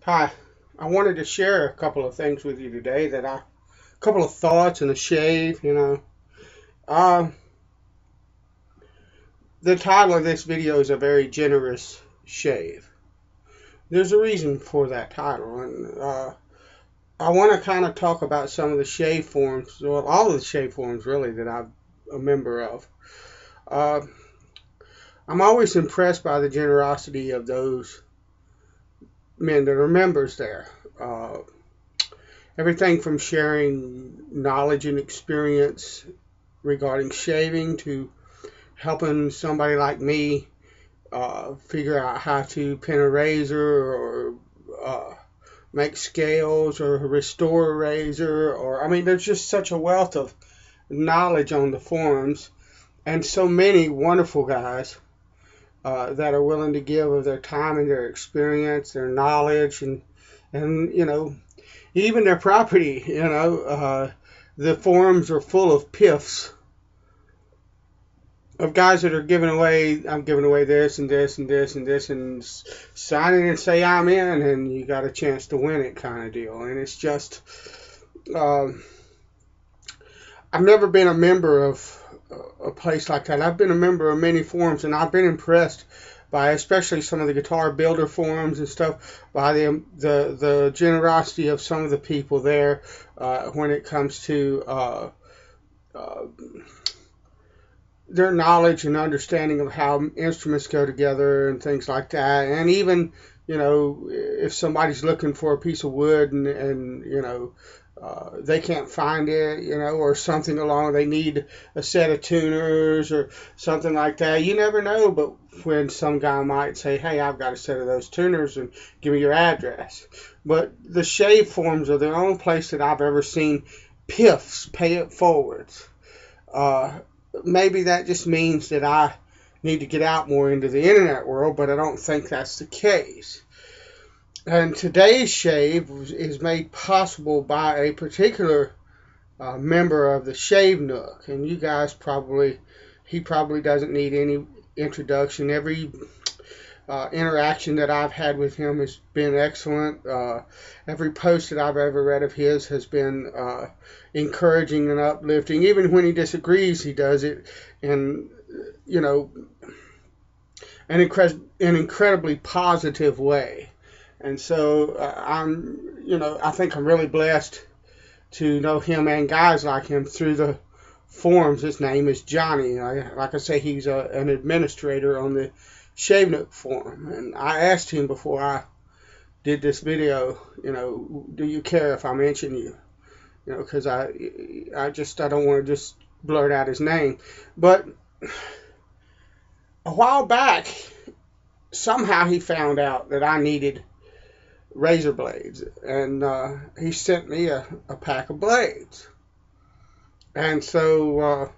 Hi, I wanted to share a couple of things with you today a couple of thoughts and a shave. Uh, the title of this video is a very generous shave. There's a reason for that title, and I want to kind of talk about some of the shave forms, well, all of the shave forms really that I'm a member of. Uh, I'm always impressed by the generosity of those men that are members there. Everything from sharing knowledge and experience regarding shaving to helping somebody like me figure out how to pin a razor or make scales or restore a razor. Or I mean, there's just such a wealth of knowledge on the forums, and so many wonderful guys that are willing to give of their time and their experience, their knowledge, and even their property. The forums are full of PIFs of guys that are giving away, I'm giving away this and this and this and this, and sign in and say I'm in, and you got a chance to win it kind of deal. And it's just, uh, I've never been a member of a place like that. I've been a member of many forums, and I've been impressed by especially some of the guitar builder forums and stuff, by the generosity of some of the people there when it comes to uh, their knowledge and understanding of how instruments go together and things like that. And even, if somebody's looking for a piece of wood and they can't find it, or something along, they need a set of tuners or something like that. You never know, but when some guy might say, hey, I've got a set of those tuners and give me your address. But the shave forms are the only place that I've ever seen PIFs, pay it forwards. Maybe that just means that I need to get out more into the internet world, but I don't think that's the case. And today's shave is made possible by a particular member of the Shave Nook. And you guys he probably doesn't need any introduction. Every interaction that I've had with him has been excellent. Every post that I've ever read of his has been encouraging and uplifting. Even when he disagrees, he does it in, an incredibly positive way. And so I think I'm really blessed to know him and guys like him through the forums. His name is Johnny. Like I say, he's an administrator on the Shave Nook forum. And I asked him before I did this video, do you care if I mention you? Because I don't want to just blurt out his name. But a while back, somehow he found out that I needed razor blades, and he sent me a pack of blades. And so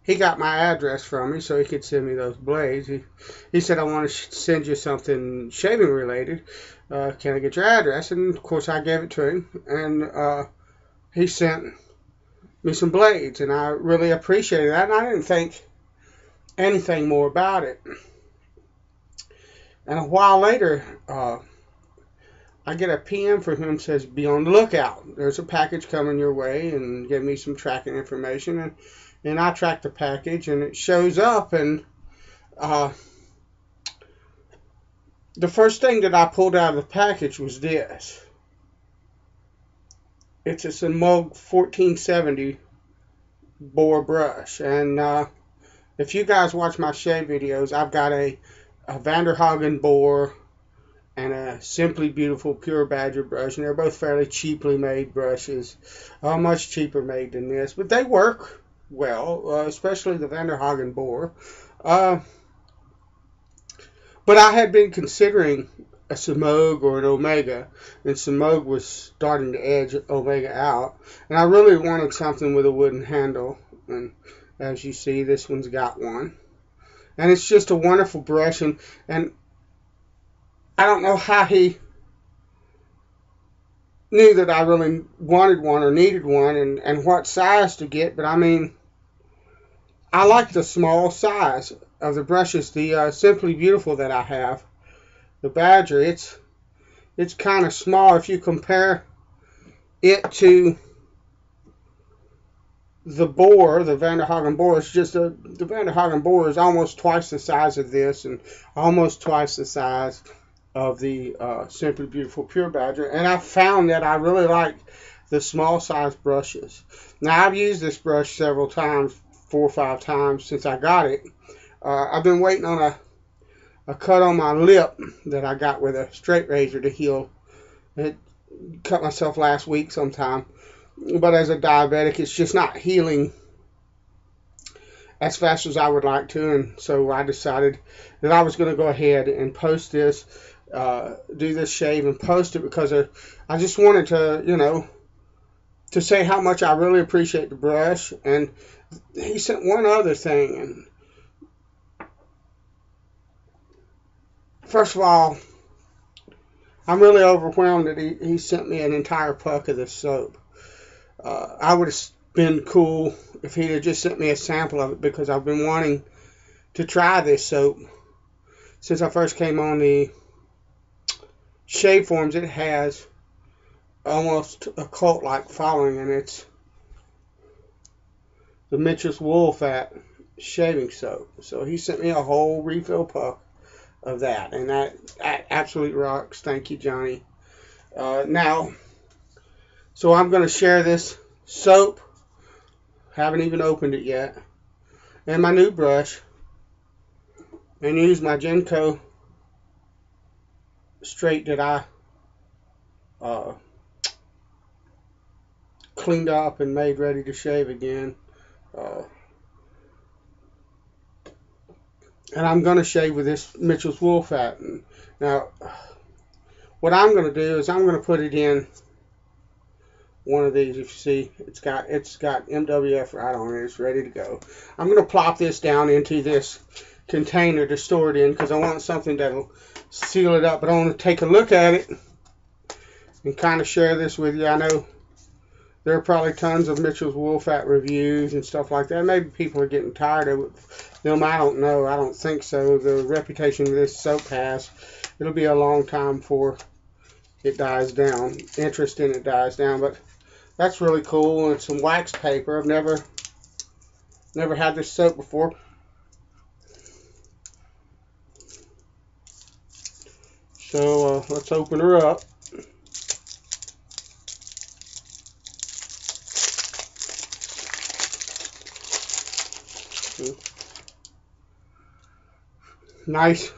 he got my address from me so he could send me those blades. He said, I want to send you something shaving related. Can I get your address? And of course I gave it to him, and he sent me some blades, and I really appreciated that, and I didn't think anything more about it. And a while later, I get a PM from him, says, be on the lookout. There's a package coming your way, and give me some tracking information. And I track the package, and it shows up, and the first thing that I pulled out of the package was this. It's a Semogue 1470 bore brush. And if you guys watch my shave videos, I've got a Vanderhagen bore and a Simply Beautiful Pure Badger brush, and they're both fairly cheaply made brushes, much cheaper made than this, but they work well, especially the Vanderhagen bore. But I had been considering a Semogue or an Omega, and Semogue was starting to edge Omega out, and I really wanted something with a wooden handle, and as you see, this one's got one. And it's just a wonderful brush, and I don't know how he knew that I really wanted one or needed one, and what size to get, but I mean, I like the small size of the brushes. The Simply Beautiful that I have, the Badger, it's it's kind of small if you compare it to the bore, the Vanderhagen bore. It's just the Vanderhagen bore is almost twice the size of this and almost twice the size of the Simply Beautiful Pure Badger. And I found that I really like the small size brushes. Now, I've used this brush several times, 4 or 5 times since I got it. I've been waiting on a cut on my lip that I got with a straight razor to heal. It cut myself last week sometime. But as a diabetic, it's just not healing as fast as I would like to. And so I decided that I was going to go ahead and post this, do this shave and post it, because I just wanted to, you know, to say how much I really appreciate the brush. And he sent one other thing. And first of all, I'm really overwhelmed that he sent me an entire puck of this soap. I would have been cool if he'd have just sent me a sample of it, because I've been wanting to try this soap since I first came on the shave forums. It has almost a cult-like following, and it's the Mitchell's Wool Fat shaving soap. So he sent me a whole refill puck of that, and that absolutely rocks. Thank you, Johnny. Now, so I'm going to share this soap, haven't even opened it yet, and my new brush, and use my Grnco straight that I cleaned up and made ready to shave again. And I'm going to shave with this Mitchell's Wool Fat. Now, what I'm going to do is I'm going to put it in one of these. If you see, it's got MWF right on it. It's ready to go. I'm going to plop this down into this container to store it in, because I want something that'll seal it up. But I want to take a look at it and kind of share this with you. I know there are probably tons of Mitchell's Wool Fat reviews and stuff like that. Maybe people are getting tired of them. I don't know. I don't think so. The reputation this soap has, it'll be a long time before it dies down. Interest in it dies down. But that's really cool. And some wax paper. I've never had this soap before. So let's open her up. Nice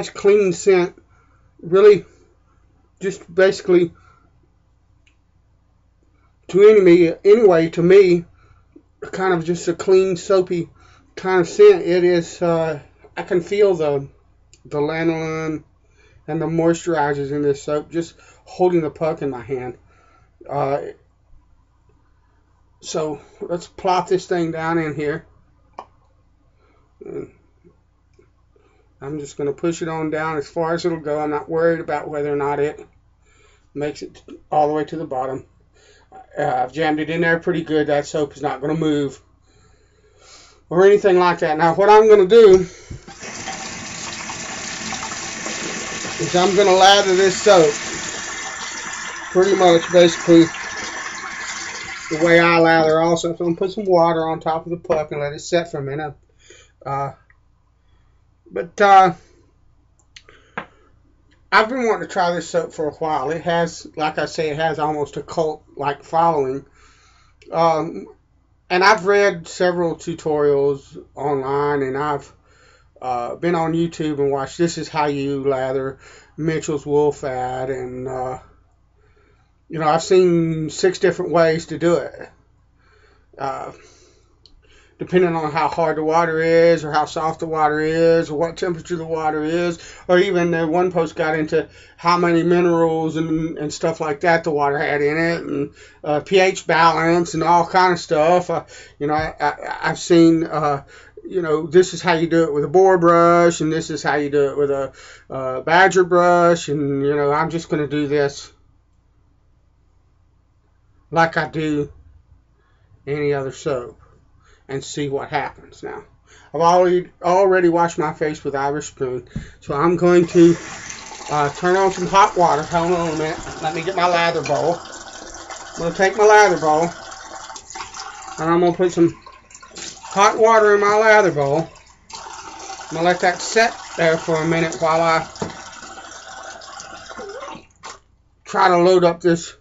clean scent. Really, just basically, anyway, to me, kind of just a clean, soapy kind of scent. It is. I can feel the lanolin and the moisturizers in this soap just holding the puck in my hand. So let's plop this thing down in here. And I'm just going to push it on down as far as it'll go. I'm not worried about whether or not it makes it all the way to the bottom. I've jammed it in there pretty good. That soap is not going to move or anything like that. Now what I'm going to do is I'm going to lather this soap pretty much basically the way I lather also. So I'm going to put some water on top of the puck and let it set for a minute. But I've been wanting to try this soap for a while. It has, like I say, it has almost a cult-like following. And I've read several tutorials online, and I've been on YouTube and watched This Is How You Lather Mitchell's Wool Fat, and you know, I've seen 6 different ways to do it. Depending on how hard the water is, or how soft the water is, or what temperature the water is, or even one post got into how many minerals and stuff like that the water had in it, and pH balance and all kind of stuff. You know, I've seen, you know, this is how you do it with a boar brush, and this is how you do it with a badger brush, and you know, I'm just going to do this like I do any other soap and see what happens. Now, I've already washed my face with Irish spoon. So I'm going to turn on some hot water. Hold on a minute. Let me get my lather bowl. I'm going to take my lather bowl, and I'm going to put some hot water in my lather bowl. I'm going to let that set there for a minute while I try to load up this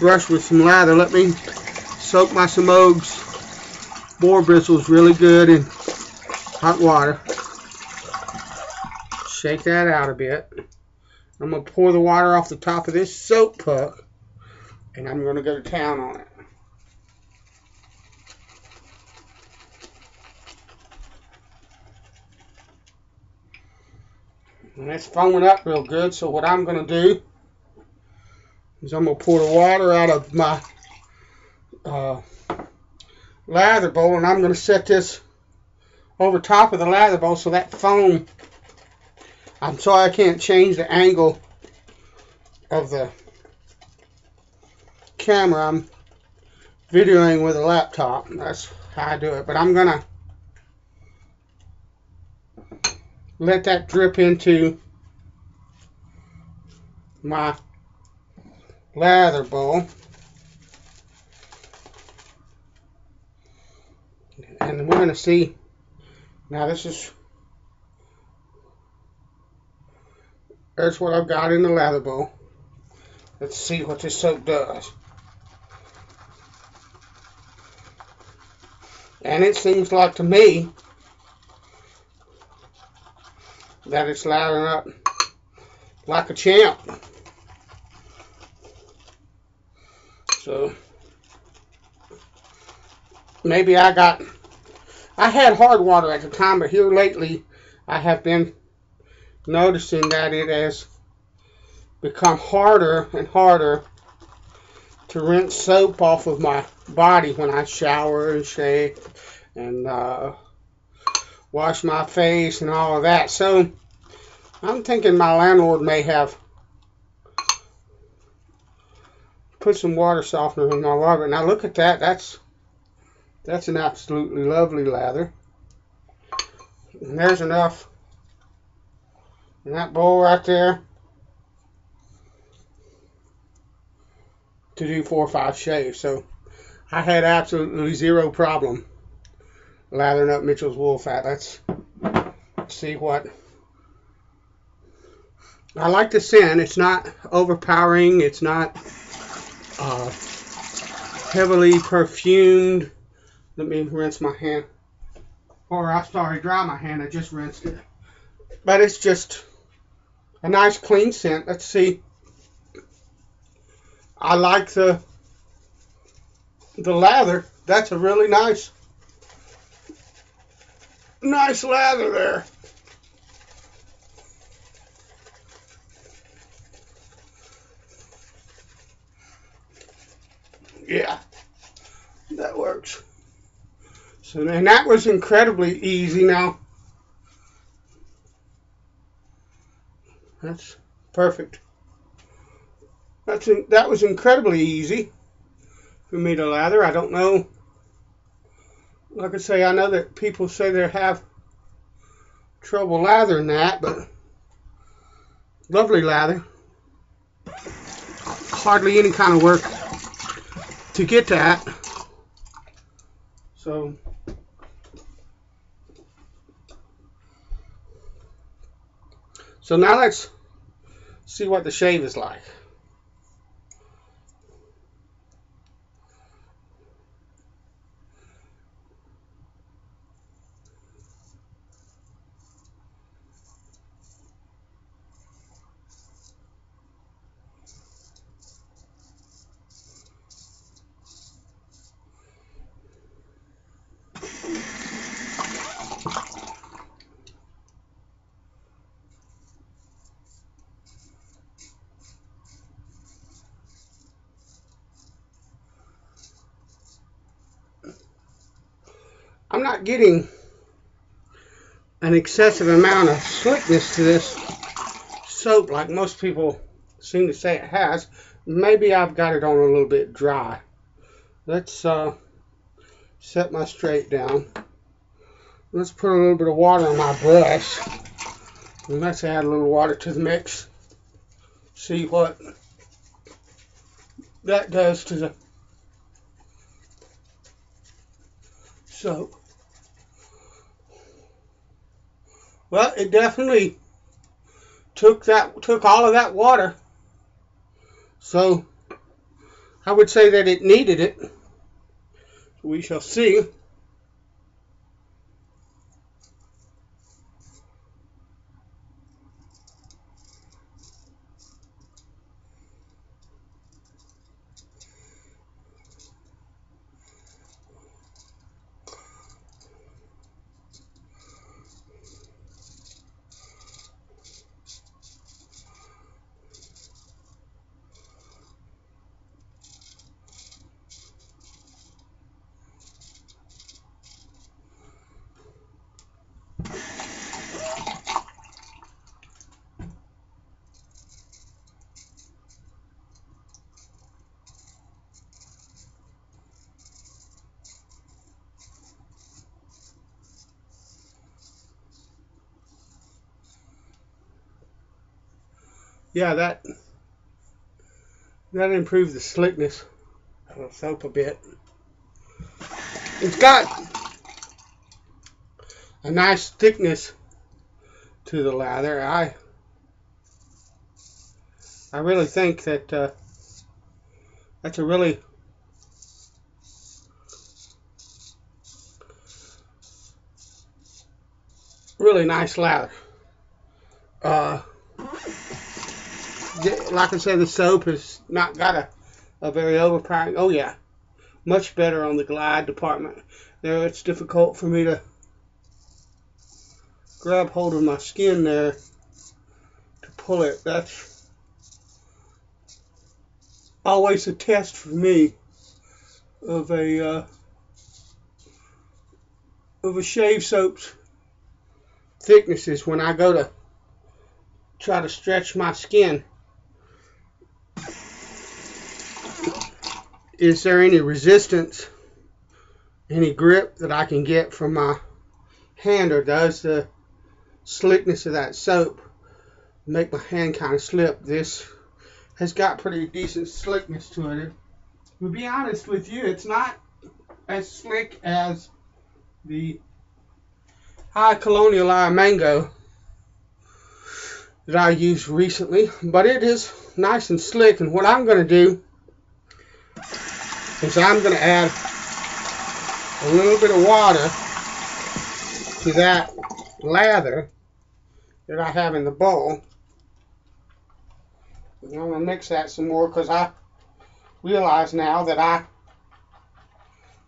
brush with some lather. Let me soak my Semogue's boar bristles really good in hot water. Shake that out a bit. I'm going to pour the water off the top of this soap puck, and I'm going to go to town on it. And it's foaming up real good, so what I'm going to do is I'm going to pour the water out of my lather bowl, and I'm going to set this over top of the lather bowl so that foam, I'm sorry I can't change the angle of the camera. I'm videoing with a laptop. That's how I do it. But I'm going to let that drip into my lather bowl. And we're going to see, now there's what I've got in the lather bowl. Let's see what this soap does. And it seems like to me that it's lathering up like a champ. So maybe I had hard water at the time, but here lately I have been noticing that it has become harder and harder to rinse soap off of my body when I shower and shave and wash my face and all of that. So I'm thinking my landlord may have put some water softener in my water. Now look at that. That's an absolutely lovely lather. And there's enough in that bowl right there to do 4 or 5 shaves. So I had absolutely zero problem lathering up Mitchell's wool fat. Let's see what. I like the scent. It's not overpowering. It's not heavily perfumed. Let me rinse my hand. Or I'm sorry, dry my hand. I just rinsed it. But it's just a nice clean scent. Let's see. I like the lather. That's a really nice lather there. Yeah, that works. So then that was incredibly easy. Now that's perfect. That was incredibly easy for me to lather. I don't know. Like I say, I know that people say they have trouble lathering that, but lovely lather. Hardly any kind of work to get that. So now let's see what the shave is like. I'm not getting an excessive amount of slickness to this soap like most people seem to say it has. Maybe I've got it on a little bit dry. Let's set my straight down. Let's put a little bit of water on my brush. And let's add a little water to the mix. See what that does to the soap. Well, it definitely took all of that water. So I would say that it needed it. We shall see. Yeah, that improved the slickness of the soap a bit. It's got a nice thickness to the lather. I really think that that's a really nice lather. Like I said, the soap has not got a very overpowering. Oh yeah, much better on the glide department. There, it's difficult for me to grab hold of my skin there to pull it. That's always a test for me of a shave soap's thicknesses when I go to try to stretch my skin. Is there any resistance, any grip that I can get from my hand, or does the slickness of that soap make my hand kind of slip? This has got pretty decent slickness to it. To be honest with you, it's not as slick as the High Colonial Eye Mango that I used recently, but it is nice and slick. And what I'm going to do is I'm going to add a little bit of water to that lather that I have in the bowl. And I'm going to mix that some more because I realize now that I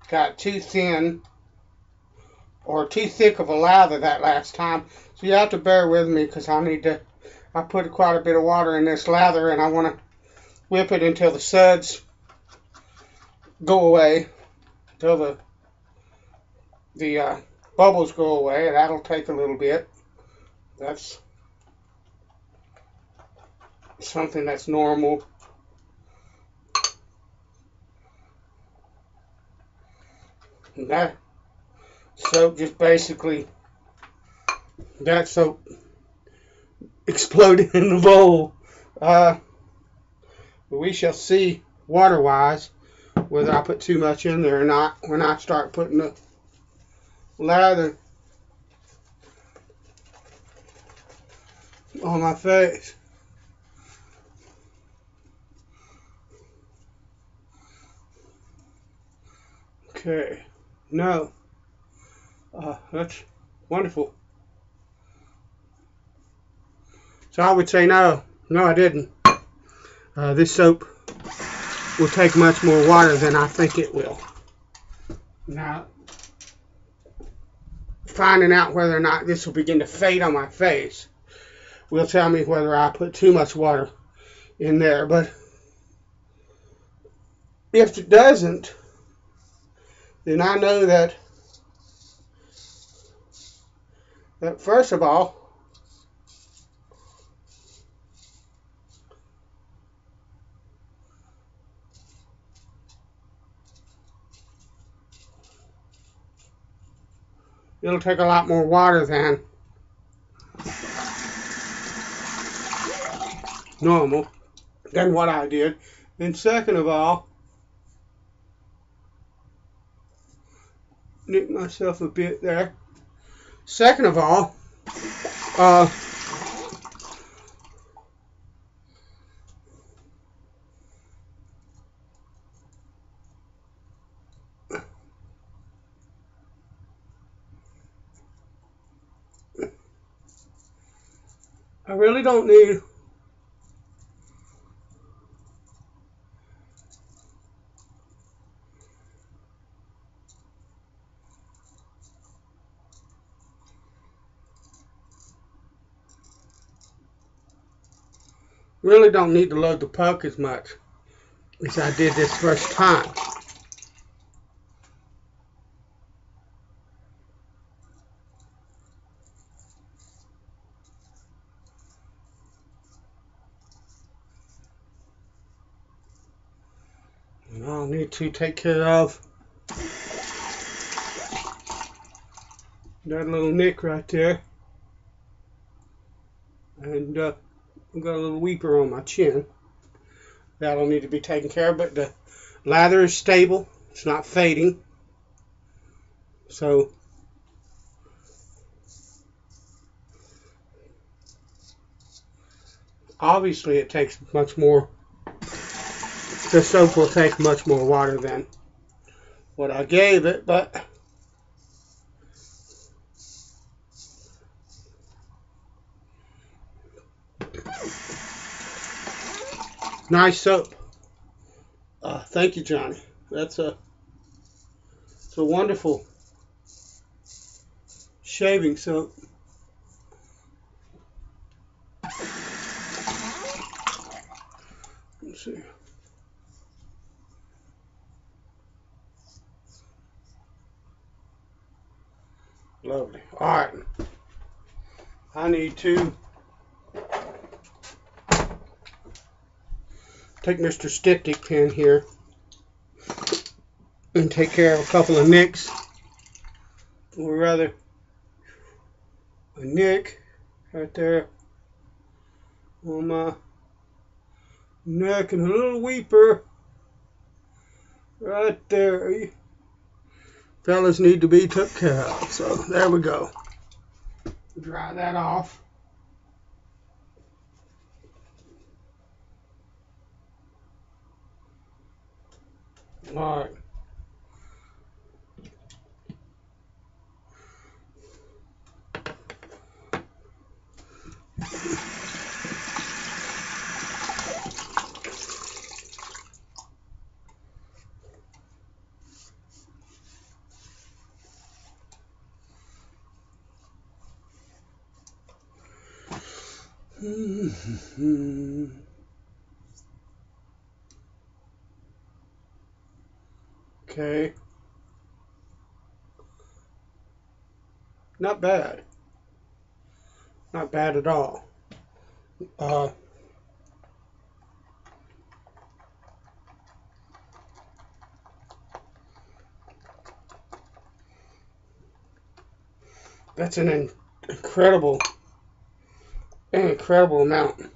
got too thin or too thick of a lather that last time. So you have to bear with me because I put quite a bit of water in this lather, and I want to whip it until the suds go away, until the bubbles go away. That'll take a little bit. That's something that's normal. And that soap just basically, that soap exploded in the bowl. We shall see water-wise whether I put too much in there or not when I start putting the lather on my face. Okay, no, that's wonderful. So I would say no, I didn't. This soap will take much more water than I think it will. Now, finding out whether or not this will begin to fade on my face will tell me whether I put too much water in there. But if it doesn't, then I know that first of all, it'll take a lot more water than normal, than what I did. And second of all, nick myself a bit there. Second of all, I really don't need to load the puck as much as I did this first time. And I'll need to take care of that little nick right there. And I've got a little weeper on my chin. That'll need to be taken care of, but the lather is stable. It's not fading. So obviously it takes much more, the soap will take much more water than what I gave it, but nice soap. Thank you, Johnny. It's a wonderful shaving soap. Let's see. Lovely. All right. I need to take Mr. Styptic pen here and take care of a couple of nicks, or rather a nick right there on my neck and a little weeper right there. Fellas need to be took care of. So there we go. Dry that off. All right. Okay. Not bad. Not bad at all. That's an incredible amount.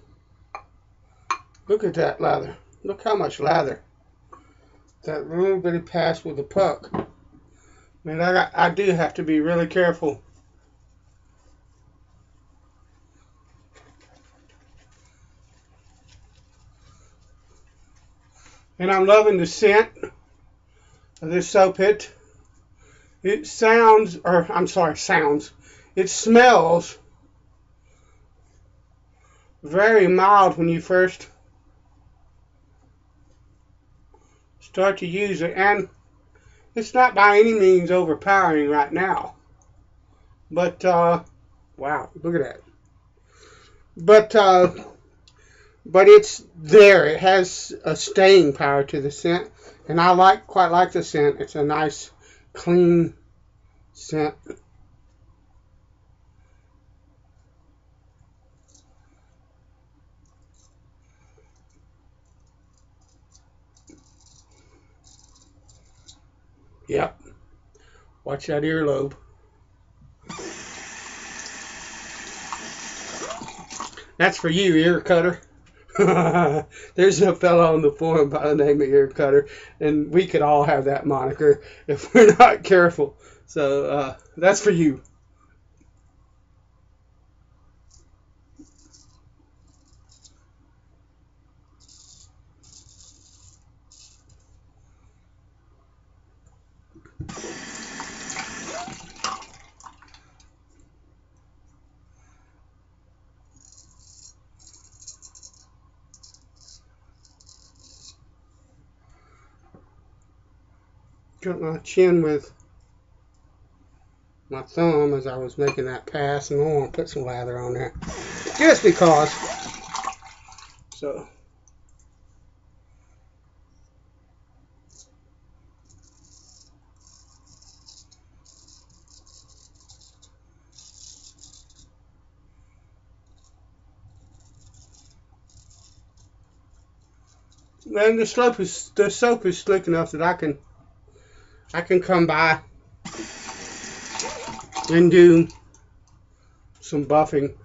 Look at that lather. Look how much lather. That little bitty pass with the puck. Man, I do have to be really careful. And I'm loving the scent of this soap. It sounds, or I'm sorry, sounds. It smells very mild when you first start to use it, and it's not by any means overpowering right now. But wow, look at that. But it's there. It has a staying power to the scent, and I quite like the scent. It's a nice, clean scent. Yep. Watch that earlobe. That's for you, ear cutter. There's a fellow on the forum by the name of Ear Cutter, and we could all have that moniker if we're not careful. So that's for you. Got my chin with my thumb as I was making that pass, and I want to put some lather on there just because. So and the soap is slick enough that I can come by and do some buffing.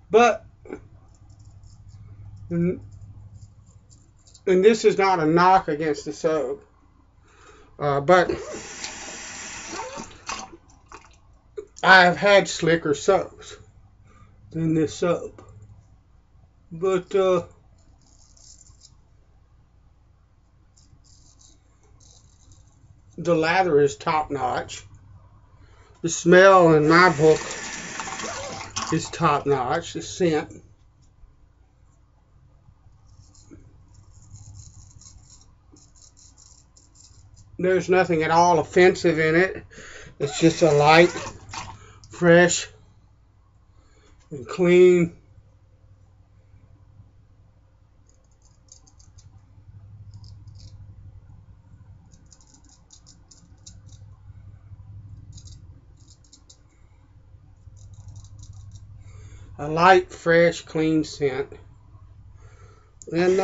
But and this is not a knock against the soap, but I have had slicker soaps than this soap. But the lather is top notch. The smell in my book is top notch. The scent. There's nothing at all offensive in it. It's just a light, fresh, and clean. A light, fresh, clean scent. And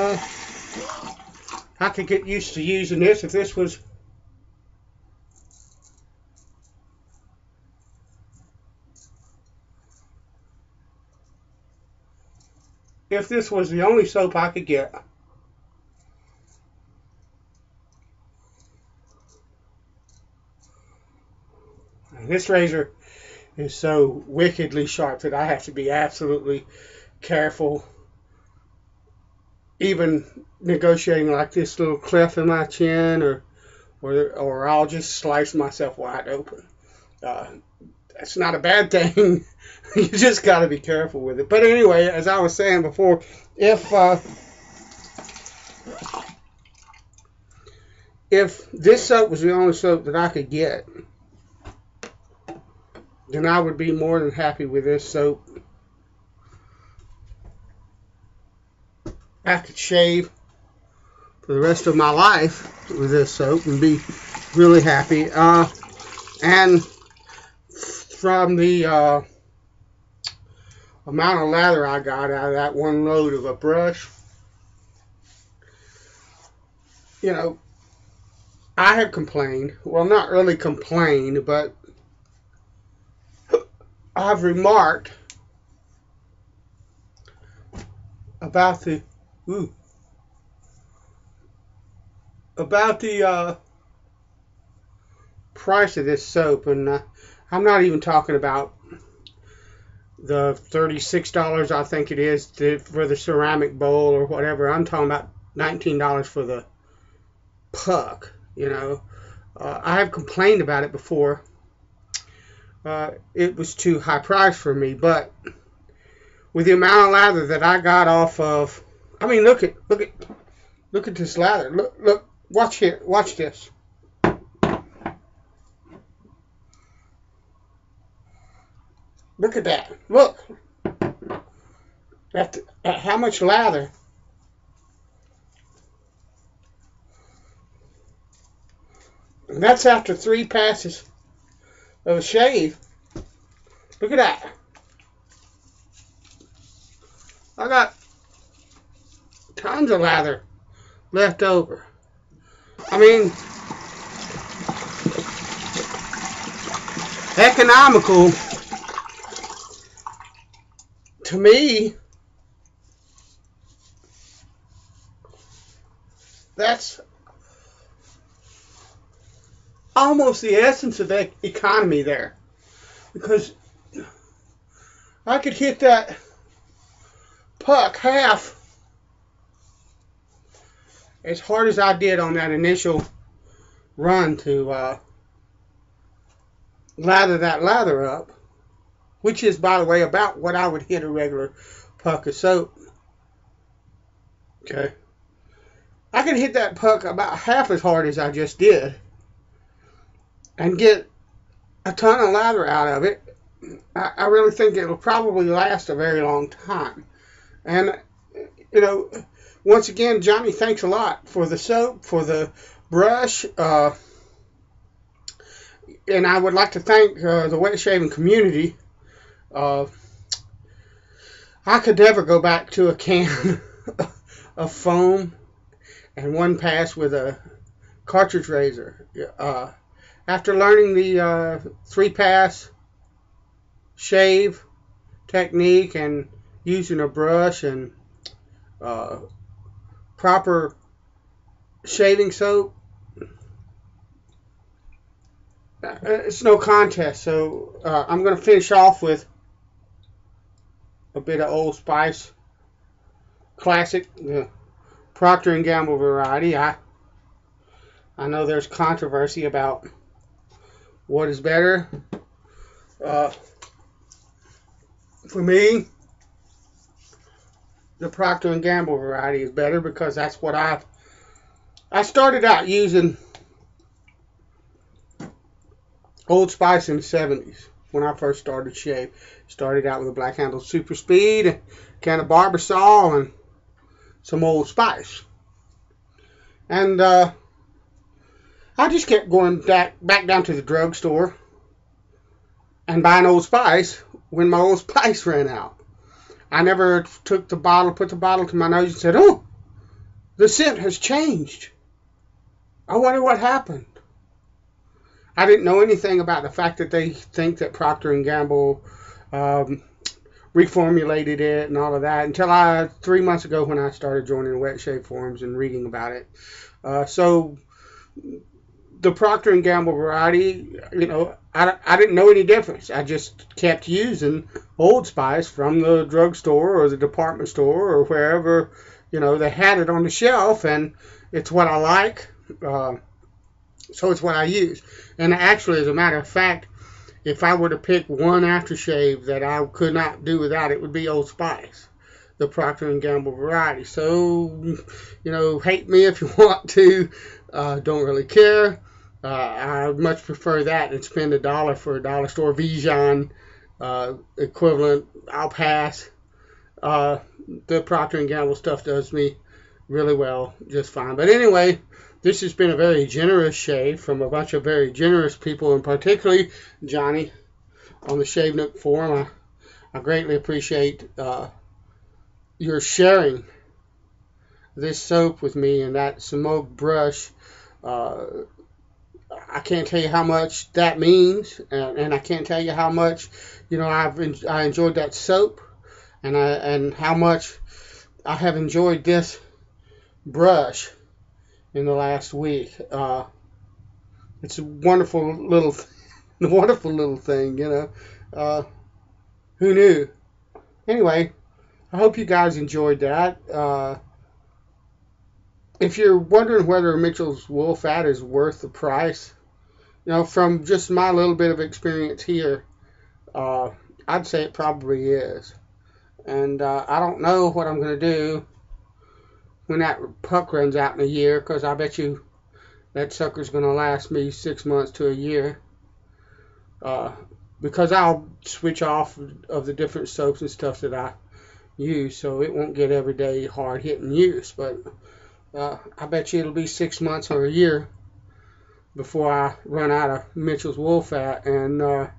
I could get used to using this if this was the only soap I could get. And this razor is so wickedly sharp that I have to be absolutely careful, even negotiating like this little cleft in my chin, or I'll just slice myself wide open. That's not a bad thing. You just got to be careful with it. But anyway, as I was saying before, if this soap was the only soap that I could get, then I would be more than happy with this soap. I could shave for the rest of my life with this soap and be really happy. And from the amount of lather I got out of that one load of a brush, you know, I have complained. Well, not really complained, but I've remarked about the price of this soap, and I'm not even talking about the $36 I think it is for the ceramic bowl or whatever. I'm talking about $19 for the puck. You know, I have complained about it before. It was too high price for me, but with the amount of lather that I got off of, I mean, look at this lather. Look, watch here, watch this. Look at that. Look at how much lather. And that's after 3 passes of a shave. Look at that. I got tons of lather left over. I mean, economical. To me, that's almost the essence of the economy there. Because I could hit that puck half as hard as I did on that initial run to lather that lather up, which is, by the way, about what I would hit a regular puck of soap. Okay. I can hit that puck about half as hard as I just did and get a ton of lather out of it. I really think it'll probably last a very long time. And, you know, once again, Johnny, thanks a lot for the soap, for the brush. And I would like to thank the wet shaving community. I could never go back to a can of foam and one pass with a cartridge razor. After learning the 3-pass shave technique and using a brush and proper shaving soap, it's no contest. So I'm going to finish off with a bit of Old Spice Classic, the Procter & Gamble variety. I know there's controversy about what is better. For me, the Procter & Gamble variety is better because that's what I started out using Old Spice in the 70s when I first started shave. Started out with a Black Handle Super Speed, a can of Barbasol, and some Old Spice. And I just kept going back down to the drugstore and buying Old Spice when my Old Spice ran out. I never took the bottle, put the bottle to my nose and said, "Oh, the scent has changed. I wonder what happened." I didn't know anything about the fact that they think that Procter & Gamble reformulated it and all of that until 3 months ago when I started joining the wet shave forums and reading about it. So the Procter & Gamble variety, you know, I didn't know any difference. I just kept using Old Spice from the drugstore or the department store or wherever, you know, they had it on the shelf, and it's what I like. So it's what I use. And actually, as a matter of fact, if I were to pick one aftershave that I could not do without, it would be Old Spice, the Procter & Gamble variety. So, you know, hate me if you want to. Don't really care. I much prefer that than spend $1 for a dollar store Vision equivalent. I'll pass. The Procter & Gamble stuff does me really well, just fine. But anyway, this has been a very generous shave from a bunch of very generous people, and particularly Johnny on the Shave Nook forum. I greatly appreciate your sharing this soap with me and that Semogue brush. I can't tell you how much that means, and I can't tell you how much, you know, I enjoyed that soap, and how much I have enjoyed this brush in the last week. It's a wonderful little thing, you know. Who knew? Anyway, I hope you guys enjoyed that. If you're wondering whether Mitchell's wool fat is worth the price, you know, from just my little bit of experience here, I'd say it probably is. And I don't know what I'm going to do when that puck runs out in a year, because I bet you that sucker's going to last me 6 months to a year. Because I'll switch off of the different soaps and stuff that I use, so it won't get everyday hard-hitting use. But I bet you it'll be 6 months or a year before I run out of Mitchell's wool fat. And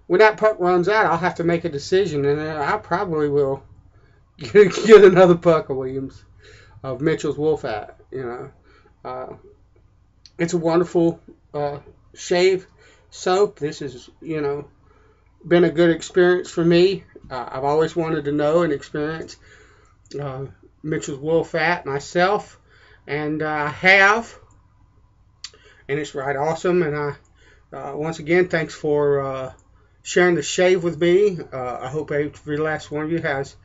when that puck runs out, I'll have to make a decision, and I probably will get another puck of Mitchell's wool fat. You know, it's a wonderful shave. soap. This has, been a good experience for me. I've always wanted to know and experience uh, Mitchell's wool fat myself, and I have, and it's right awesome. And once again, thanks for sharing the shave with me. I hope every last one of you has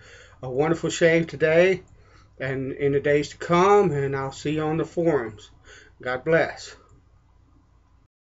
a wonderful shave today and in the days to come, and I'll see you on the forums. God bless.